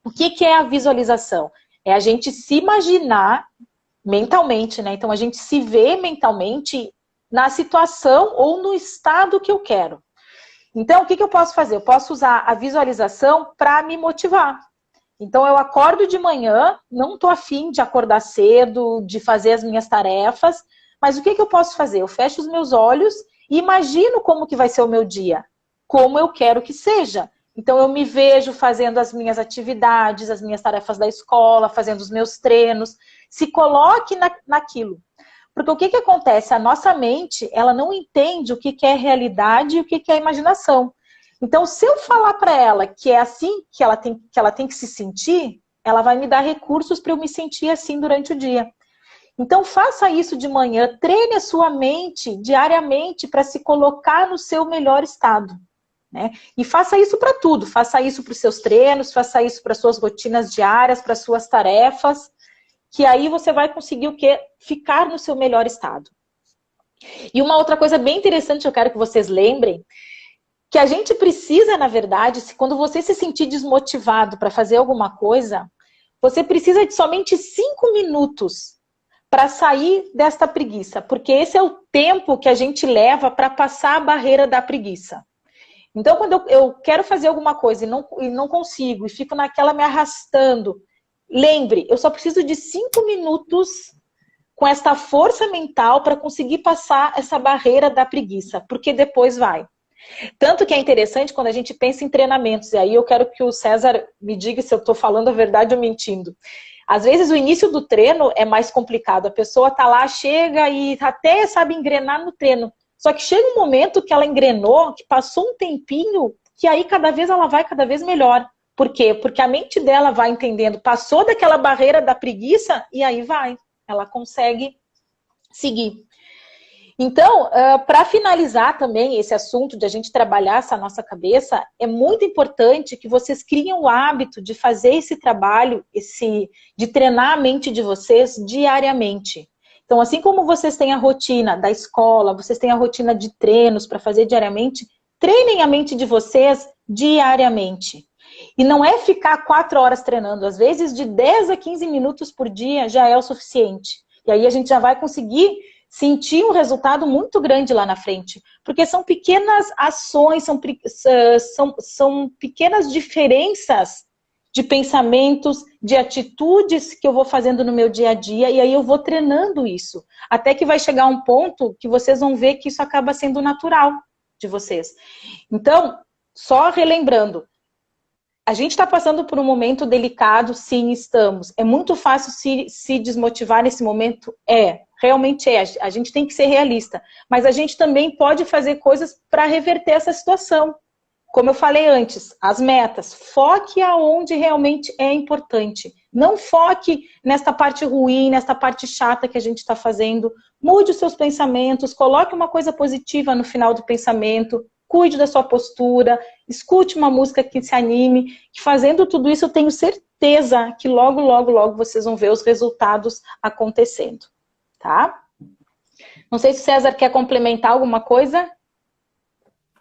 O que é a visualização? É a gente se imaginar mentalmente, né? Então, a gente se vê mentalmente na situação ou no estado que eu quero. Então, o que eu posso fazer? Eu posso usar a visualização para me motivar. Então, eu acordo de manhã, não estou afim de acordar cedo, de fazer as minhas tarefas, mas o que eu posso fazer? Eu fecho os meus olhos e imagino como que vai ser o meu dia, como eu quero que seja. Então, eu me vejo fazendo as minhas atividades, as minhas tarefas da escola, fazendo os meus treinos. Se coloque naquilo. Porque o que acontece? A nossa mente, ela não entende o que é realidade e o que é imaginação. Então, se eu falar para ela que é assim que ela tem que se sentir, ela vai me dar recursos para eu me sentir assim durante o dia. Então, faça isso de manhã, treine a sua mente diariamente para se colocar no seu melhor estado. Né? E faça isso para tudo, faça isso para os seus treinos, faça isso para as suas rotinas diárias, para as suas tarefas, que aí você vai conseguir o quê? Ficar no seu melhor estado. E uma outra coisa bem interessante, eu quero que vocês lembrem, que a gente precisa, na verdade, quando você se sentir desmotivado para fazer alguma coisa, você precisa de somente 5 minutos para sair desta preguiça, porque esse é o tempo que a gente leva para passar a barreira da preguiça. Então, quando eu quero fazer alguma coisa e não consigo, e fico naquela me arrastando, lembre, eu só preciso de 5 minutos com esta força mental para conseguir passar essa barreira da preguiça, porque depois vai. Tanto que é interessante quando a gente pensa em treinamentos, e aí eu quero que o César me diga se eu estou falando a verdade ou mentindo. Às vezes o início do treino é mais complicado, a pessoa tá lá, chega e até sabe engrenar no treino, só que chega um momento que ela engrenou, que passou um tempinho, que aí cada vez ela vai cada vez melhor. Por quê? Porque a mente dela vai entendendo, passou daquela barreira da preguiça e aí vai, ela consegue seguir. Então, para finalizar também esse assunto de a gente trabalhar essa nossa cabeça, é muito importante que vocês criem o hábito de fazer esse trabalho, de treinar a mente de vocês diariamente. Então, assim como vocês têm a rotina da escola, vocês têm a rotina de treinos para fazer diariamente, treinem a mente de vocês diariamente. E não é ficar 4 horas treinando, às vezes de 10 a 15 minutos por dia já é o suficiente. E aí a gente já vai conseguir sentir um resultado muito grande lá na frente. Porque são pequenas ações, são pequenas diferenças de pensamentos, de atitudes que eu vou fazendo no meu dia a dia, e aí eu vou treinando isso. Até que vai chegar um ponto que vocês vão ver que isso acaba sendo natural de vocês. Então, só relembrando, a gente está passando por um momento delicado, sim, estamos. É muito fácil se desmotivar nesse momento? Realmente é. A gente tem que ser realista. Mas a gente também pode fazer coisas para reverter essa situação. Como eu falei antes, as metas. Foque aonde realmente é importante. Não foque nesta parte ruim, nesta parte chata que a gente está fazendo. Mude os seus pensamentos, coloque uma coisa positiva no final do pensamento. Cuide da sua postura, escute uma música que se anime, que fazendo tudo isso eu tenho certeza que logo, logo, logo vocês vão ver os resultados acontecendo, tá? Não sei se o César quer complementar alguma coisa.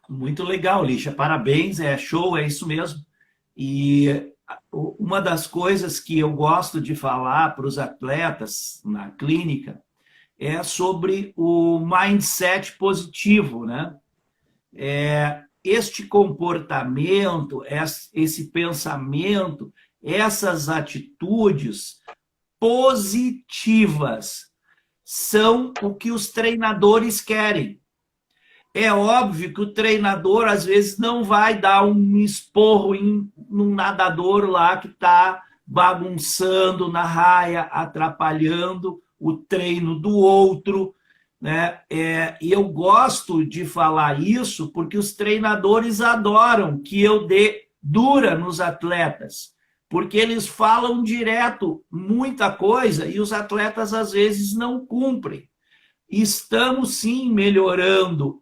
Muito legal, Lígia, parabéns, é show, é isso mesmo. E uma das coisas que eu gosto de falar para os atletas na clínica é sobre o mindset positivo, né? Este comportamento, esse pensamento, essas atitudes positivas são o que os treinadores querem. É óbvio que o treinador, às vezes, não vai dar um esporro num nadador lá que está bagunçando na raia, atrapalhando o treino do outro, né? E eu gosto de falar isso porque os treinadores adoram que eu dê dura nos atletas, porque eles falam direto muita coisa e os atletas às vezes não cumprem. Estamos sim melhorando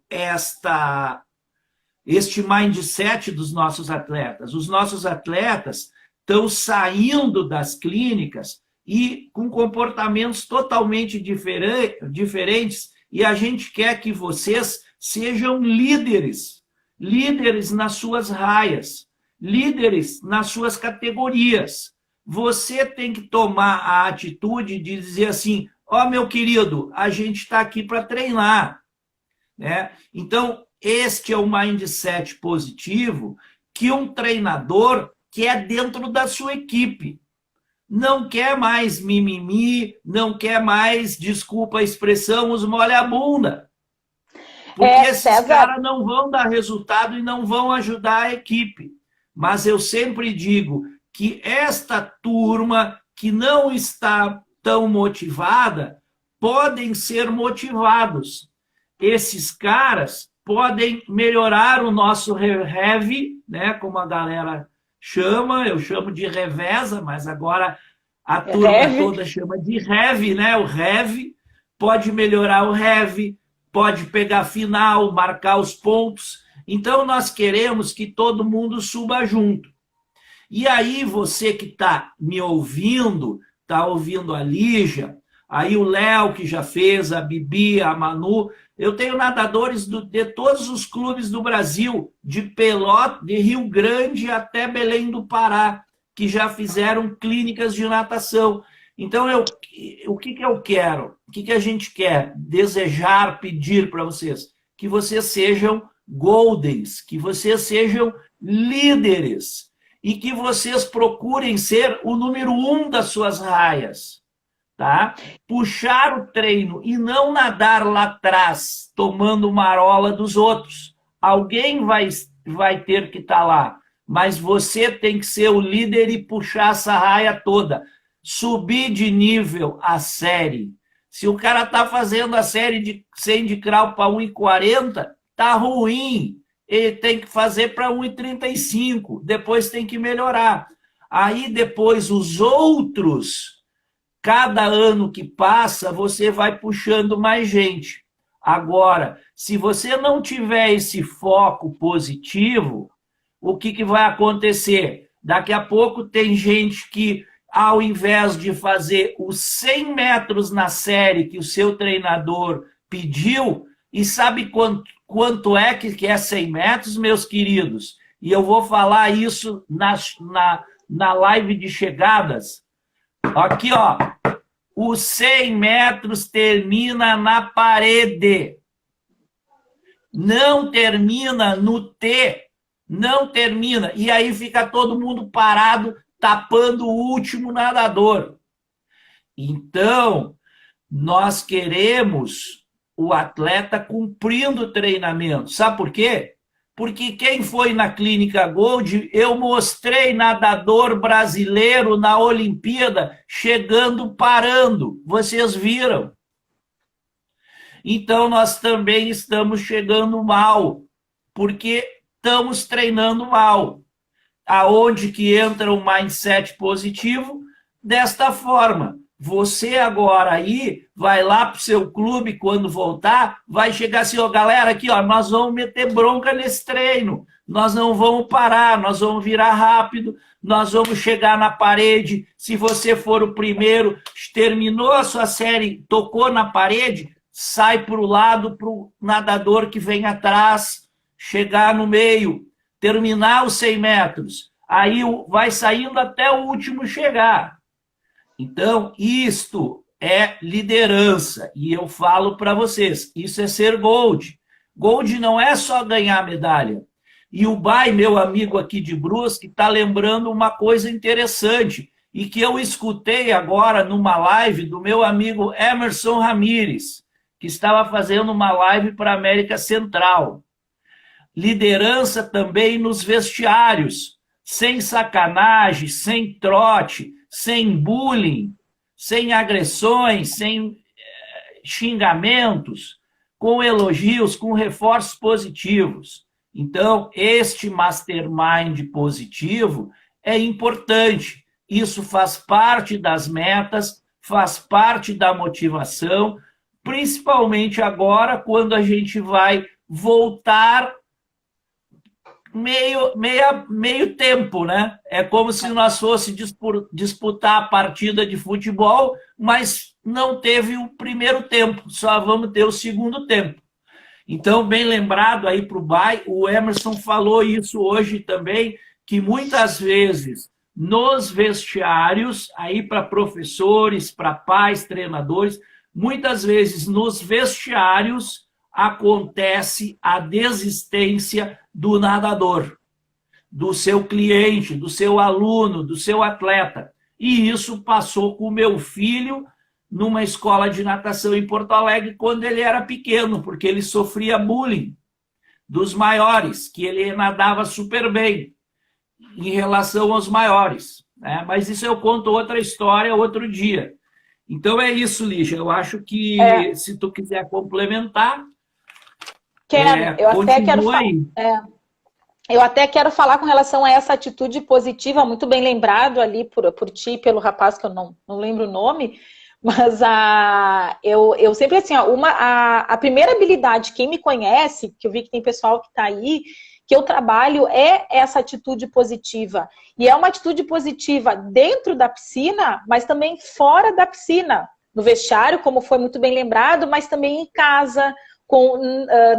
este mindset dos nossos atletas. Os nossos atletas estão saindo das clínicas e com comportamentos totalmente diferentes, e a gente quer que vocês sejam líderes nas suas raias, líderes nas suas categorias. Você tem que tomar a atitude de dizer assim, meu querido, a gente está aqui para treinar, né? Então, este é o mindset positivo que um treinador quer dentro da sua equipe. Não quer mais mimimi, não quer mais, desculpa a expressão, os molha-bunda. Porque esses caras não vão dar resultado e não vão ajudar a equipe. Mas eu sempre digo que esta turma que não está tão motivada, podem ser motivados. Esses caras podem melhorar o nosso rev, né, como a galera chama, eu chamo de reveza, mas agora a turma toda chama de rev, né? O rev pode melhorar o rev, pode pegar final, marcar os pontos. Então, nós queremos que todo mundo suba junto. E aí, você que está me ouvindo, está ouvindo a Lígia, aí o Léo, que já fez, a Bibi, a Manu, eu tenho nadadores de todos os clubes do Brasil, de Pelotas, de Rio Grande até Belém do Pará, que já fizeram clínicas de natação. Então, o que eu quero? O que a gente quer? Desejar, pedir para vocês? Que vocês sejam goldens, que vocês sejam líderes e que vocês procurem ser o número 1 das suas raias. Tá? Puxar o treino e não nadar lá atrás, tomando marola dos outros. Alguém vai ter que estar lá, mas você tem que ser o líder e puxar essa raia toda. Subir de nível a série. Se o cara está fazendo a série de 100 de crawl para 1,40, tá ruim. Ele tem que fazer para 1,35. Depois tem que melhorar. Aí depois os outros, cada ano que passa, você vai puxando mais gente. Agora, se você não tiver esse foco positivo, o que vai acontecer? Daqui a pouco tem gente que, ao invés de fazer os 100 metros na série que o seu treinador pediu, e sabe quanto é que é 100 metros, meus queridos? E eu vou falar isso na live de chegadas. Aqui, ó. Os 100 metros termina na parede. Não termina no T. Não termina. E aí fica todo mundo parado, tapando o último nadador. Então, nós queremos o atleta cumprindo o treinamento. Sabe por quê? Porque quem foi na Clínica Gold, eu mostrei nadador brasileiro na Olimpíada chegando parando. Vocês viram. Então, nós também estamos chegando mal, porque estamos treinando mal. Aonde que entra o mindset positivo? Desta forma. Você agora aí vai lá para o seu clube, quando voltar, vai chegar assim, ó, galera, aqui, ó, nós vamos meter bronca nesse treino, nós não vamos parar, nós vamos virar rápido, nós vamos chegar na parede, se você for o primeiro, terminou a sua série, tocou na parede, sai para o lado, para o nadador que vem atrás, chegar no meio, terminar os 100 metros, aí vai saindo até o último chegar. Então, isto é liderança. E eu falo para vocês, isso é ser Gold. Gold não é só ganhar medalha. E o Bai, meu amigo aqui de Brusque, está lembrando uma coisa interessante e que eu escutei agora numa live do meu amigo Emerson Ramírez, que estava fazendo uma live para a América Central. Liderança também nos vestiários, sem sacanagem, sem trote, sem bullying, sem agressões, sem xingamentos, com elogios, com reforços positivos. Então, este mastermind positivo é importante. Isso faz parte das metas, faz parte da motivação, principalmente agora, quando a gente vai voltar meio tempo, né? É como se nós fôssemos disputar a partida de futebol, mas não teve o primeiro tempo, só vamos ter o segundo tempo. Então, bem lembrado aí para o Bai, o Emerson falou isso hoje também, que muitas vezes nos vestiários, aí para professores, para pais, treinadores, muitas vezes nos vestiários acontece a desistência do nadador, do seu cliente, do seu aluno, do seu atleta. E isso passou com o meu filho numa escola de natação em Porto Alegre quando ele era pequeno, porque ele sofria bullying dos maiores, que ele nadava super bem em relação aos maiores, né? Mas isso eu conto outra história outro dia. Então é isso, Lígia. Eu acho que se tu quiser complementar, Quero, eu até quero continua falar. aí. Eu até quero falar com relação a essa atitude positiva, muito bem lembrado ali por ti e pelo rapaz, que eu não lembro o nome, mas eu sempre assim, ó, a primeira habilidade, quem me conhece, que eu vi que tem pessoal que está aí, que eu trabalho, é essa atitude positiva. E é uma atitude positiva dentro da piscina, mas também fora da piscina. No vestiário, como foi muito bem lembrado, mas também em casa,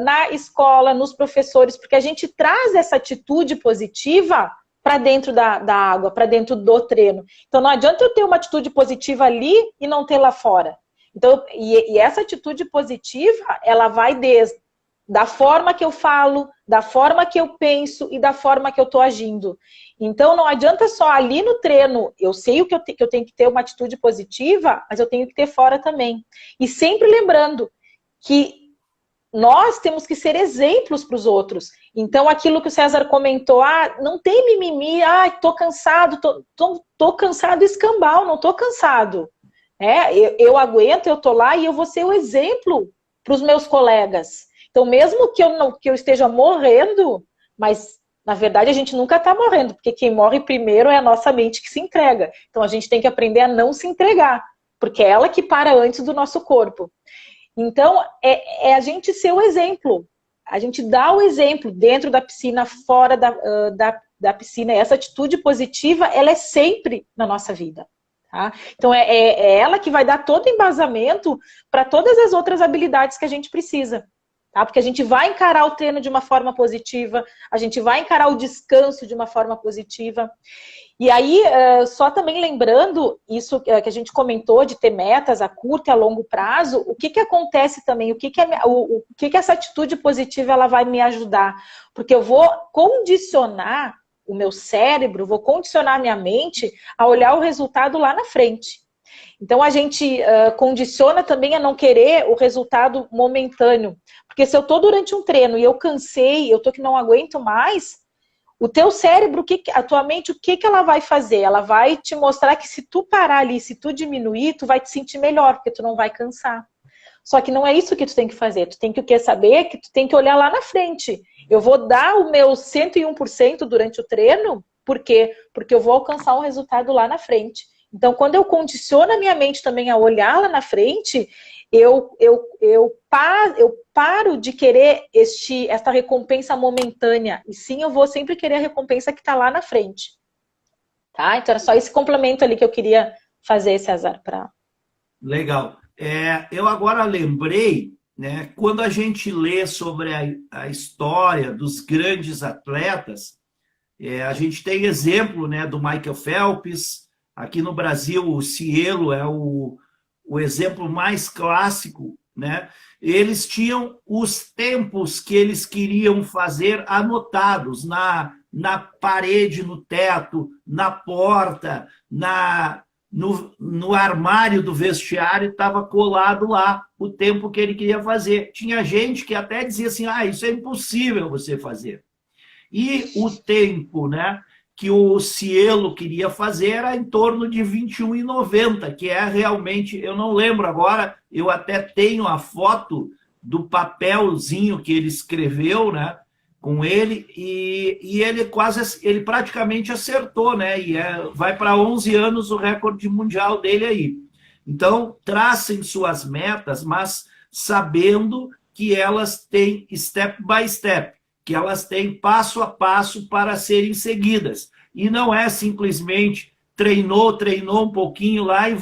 na escola, nos professores, porque a gente traz essa atitude positiva para dentro da água, para dentro do treino. Então não adianta eu ter uma atitude positiva ali e não ter lá fora. Então, e essa atitude positiva, ela vai desde da forma que eu falo, da forma que eu penso e da forma que eu estou agindo. Então não adianta só ali no treino, eu sei que eu tenho que ter uma atitude positiva, mas eu tenho que ter fora também. E sempre lembrando que nós temos que ser exemplos para os outros. Então, aquilo que o César comentou, não tem mimimi, tô cansado, tô cansado escambau, não tô cansado. Eu aguento, eu tô lá e eu vou ser o exemplo para os meus colegas. Então, mesmo que eu esteja morrendo, mas na verdade a gente nunca está morrendo, porque quem morre primeiro é a nossa mente que se entrega. Então, a gente tem que aprender a não se entregar, porque é ela que para antes do nosso corpo. Então, é a gente ser o exemplo. A gente dá o exemplo dentro da piscina, fora da piscina. Essa atitude positiva, ela é sempre na nossa vida. Tá? Então, é ela que vai dar todo o embasamento para todas as outras habilidades que a gente precisa. Tá? Porque a gente vai encarar o treino de uma forma positiva, a gente vai encarar o descanso de uma forma positiva. E aí, só também lembrando isso que a gente comentou de ter metas a curto e a longo prazo, o que acontece também, o que essa atitude positiva ela vai me ajudar? Porque eu vou condicionar o meu cérebro, vou condicionar a minha mente a olhar o resultado lá na frente. Então, a gente condiciona também a não querer o resultado momentâneo. Porque se eu estou durante um treino e eu cansei, eu estou que não aguento mais, o teu cérebro, a tua mente, o que ela vai fazer? Ela vai te mostrar que se tu parar ali, se tu diminuir, tu vai te sentir melhor, porque tu não vai cansar. Só que não é isso que tu tem que fazer. Tu tem que saber que tu tem que olhar lá na frente. Eu vou dar o meu 101% durante o treino, por quê? Porque eu vou alcançar um resultado lá na frente. Então, quando eu condiciono a minha mente também a olhar lá na frente, eu paro de querer esta recompensa momentânea. E sim, eu vou sempre querer a recompensa que está lá na frente. Tá? Então, era só esse complemento ali que eu queria fazer, César. Legal. Eu agora lembrei, né, quando a gente lê sobre a história dos grandes atletas, a gente tem exemplo, né, do Michael Phelps. Aqui no Brasil, o Cielo é o exemplo mais clássico, né? Eles tinham os tempos que eles queriam fazer anotados na parede, no teto, na porta, no armário do vestiário, estava colado lá o tempo que ele queria fazer. Tinha gente que até dizia assim, isso é impossível você fazer. E o tempo, né, que o Cielo queria fazer era em torno de 21,90, que é realmente, eu não lembro agora, eu até tenho a foto do papelzinho que ele escreveu, né, com ele, e ele praticamente acertou, né, e vai para 11 anos o recorde mundial dele aí. Então, tracem suas metas, mas sabendo que elas têm step by step, que elas têm passo a passo para serem seguidas. E não é simplesmente treinou um pouquinho lá e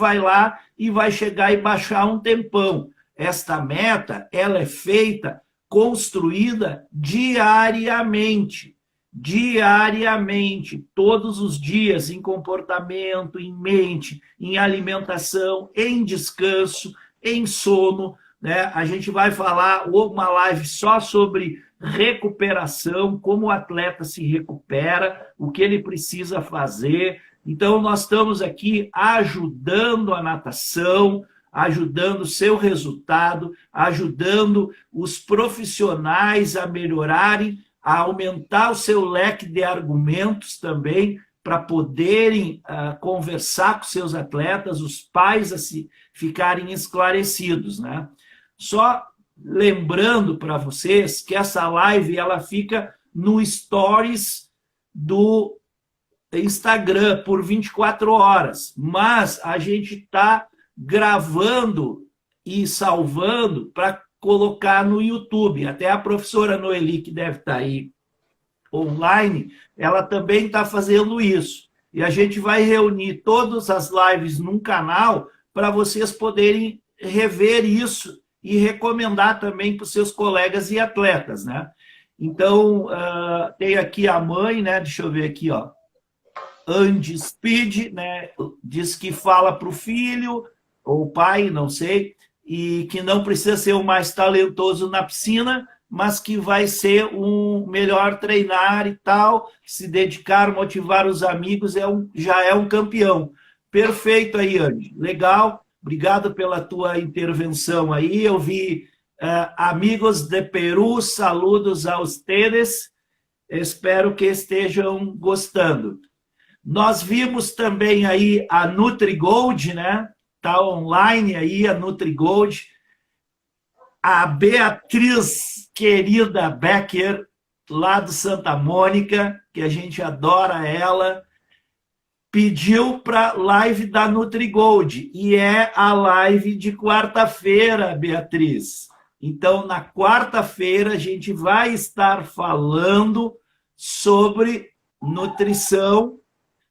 vai chegar e baixar um tempão. Esta meta, ela é feita, construída diariamente. Diariamente, todos os dias, em comportamento, em mente, em alimentação, em descanso, em sono, né? A gente vai falar uma live só sobre recuperação, como o atleta se recupera, o que ele precisa fazer. Então, nós estamos aqui ajudando a natação, ajudando o seu resultado, ajudando os profissionais a melhorarem, a aumentar o seu leque de argumentos também para poderem conversar com seus atletas, os pais ficarem esclarecidos, né? Só lembrando para vocês que essa live ela fica no Stories do Instagram por 24 horas, mas a gente está gravando e salvando para colocar no YouTube. Até a professora Noeli, que deve estar aí online, ela também está fazendo isso. E a gente vai reunir todas as lives num canal para vocês poderem rever isso e recomendar também para os seus colegas e atletas, né? Então, tem aqui a mãe, né? Deixa eu ver aqui, ó. Andy Speed, né? Diz que fala para o filho, ou pai, não sei, e que não precisa ser o mais talentoso na piscina, mas que vai ser um melhor treinar e tal, se dedicar, motivar os amigos, já é um campeão. Perfeito aí, Andy. Legal. Obrigado pela tua intervenção aí. Eu vi amigos de Peru, saludos a ustedes. Espero que estejam gostando. Nós vimos também aí a NutriGold, né? Está online aí a NutriGold. A Beatriz, querida Becker, lá do Santa Mônica, que a gente adora ela, pediu para a live da NutriGold. E é a live de quarta-feira, Beatriz. Então, na quarta-feira, a gente vai estar falando sobre nutrição,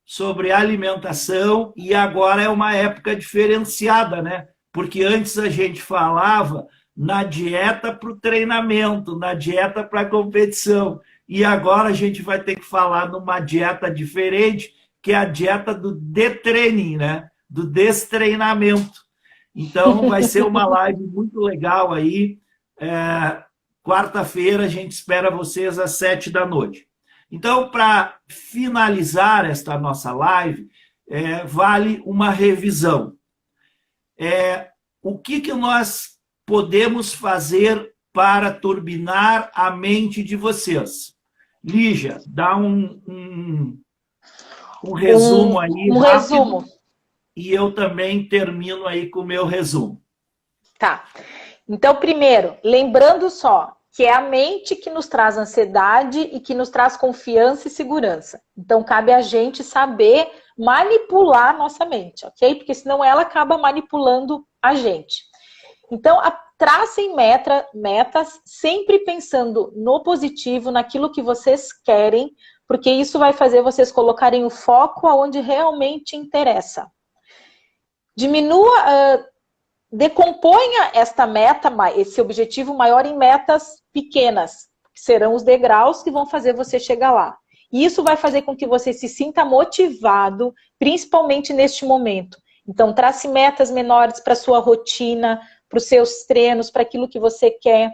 sobre alimentação, e agora é uma época diferenciada, né? Porque antes a gente falava na dieta para o treinamento, na dieta para a competição, e agora a gente vai ter que falar numa dieta diferente, que é a dieta do detraining, né? Do destreinamento. Então, vai ser uma live muito legal aí. Quarta-feira, a gente espera vocês às 7h. Então, para finalizar esta nossa live, vale uma revisão. O que nós podemos fazer para turbinar a mente de vocês? Lígia, dá um resumo aí rápido. Resumo. E eu também termino aí com o meu resumo. Tá. Então, primeiro, lembrando só que é a mente que nos traz ansiedade e que nos traz confiança e segurança. Então, cabe a gente saber manipular a nossa mente, ok? Porque senão ela acaba manipulando a gente. Então, tracem metas sempre pensando no positivo, naquilo que vocês querem, porque isso vai fazer vocês colocarem o foco aonde realmente interessa. Decomponha esta meta, esse objetivo maior, em metas pequenas, que serão os degraus que vão fazer você chegar lá. E isso vai fazer com que você se sinta motivado, principalmente neste momento. Então, trace metas menores para a sua rotina, para os seus treinos, para aquilo que você quer.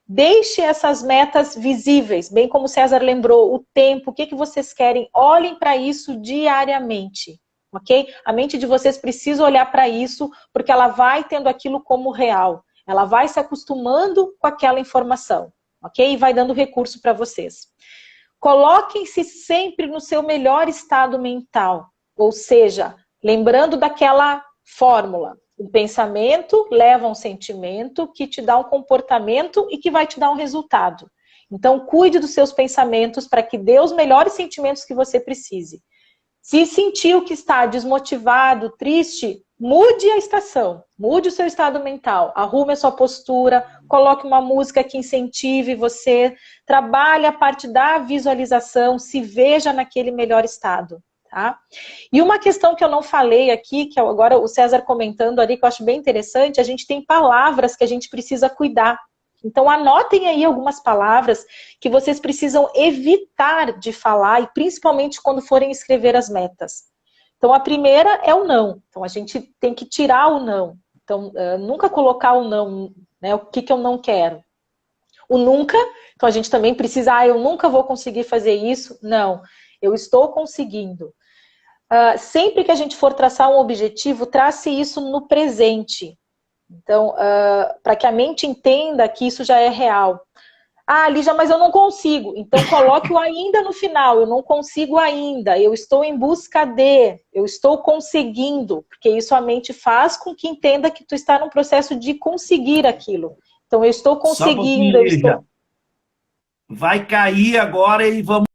Deixe essas metas visíveis, bem como o César lembrou, o tempo, o que vocês querem. Olhem para isso diariamente. Ok? A mente de vocês precisa olhar para isso, porque ela vai tendo aquilo como real. Ela vai se acostumando com aquela informação, ok? E vai dando recurso para vocês. Coloquem-se sempre no seu melhor estado mental, ou seja, lembrando daquela fórmula. Um pensamento leva a um sentimento que te dá um comportamento e que vai te dar um resultado. Então, cuide dos seus pensamentos para que dê os melhores sentimentos que você precise. Se sentiu que está desmotivado, triste, mude a estação, mude o seu estado mental, arrume a sua postura, coloque uma música que incentive você, trabalhe a parte da visualização, se veja naquele melhor estado, tá? E uma questão que eu não falei aqui, que agora o César comentando ali, que eu acho bem interessante, a gente tem palavras que a gente precisa cuidar. Então, anotem aí algumas palavras que vocês precisam evitar de falar, e principalmente quando forem escrever as metas. Então, a primeira é o não. Então, a gente tem que tirar o não. Então, nunca colocar o não, né? O que eu não quero. O nunca, então a gente também precisa, eu nunca vou conseguir fazer isso. Não, eu estou conseguindo. Sempre que a gente for traçar um objetivo, trace isso no presente. Então, para que a mente entenda que isso já é real. Ah, Lígia, mas eu não consigo. Então coloque o ainda no final. Eu não consigo ainda. Eu estou em busca de. Eu estou conseguindo. Porque isso a mente faz com que entenda que tu está num processo de conseguir aquilo. Então eu estou Só um pouquinho, conseguindo, eu Lígia. estou... Vai cair agora e vamos